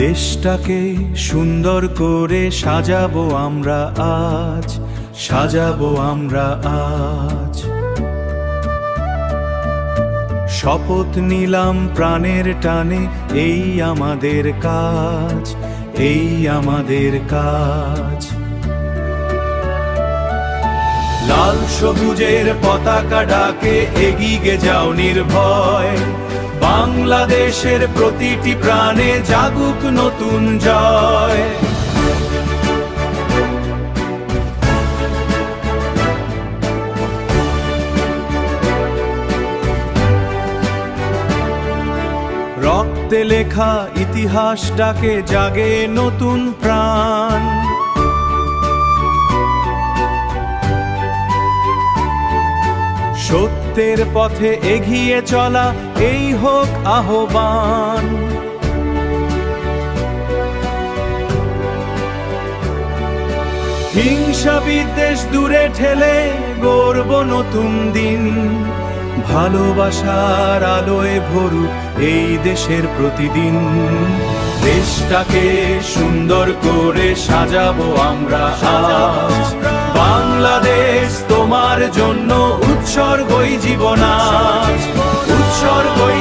দেশটাকে সুন্দর করে সাজাবো আমরা আজ, সাজাবো আমরা আজ। শপথ নিলাম প্রাণের টানে, এই আমাদের কাজ, এই আমাদের কাজ। লাল সবুজের পতাকা ডাকে এগিয়ে যাও নির্ভয়, বাংলাদেশের প্রতিটি প্রাণে জাগুক নতুন জয়। রক্তে লেখা ইতিহাস ডাকে জাগে নতুন প্রাণ। সত্যের পথে এগিয়ে চলা এই হোক আহ্বান। হিংসা বিদ্বেষ দূরে ঠেলে গড়ব নতুন দিন, ভালোবাসার আলোয় ভরুক এই দেশের প্রতিদিন। দেশটাকে সুন্দর করে সাজাবো আমরা আজ, বাংলাদেশ তোমার জন্য উৎসর্গই জীবন আজ, উৎসর্গই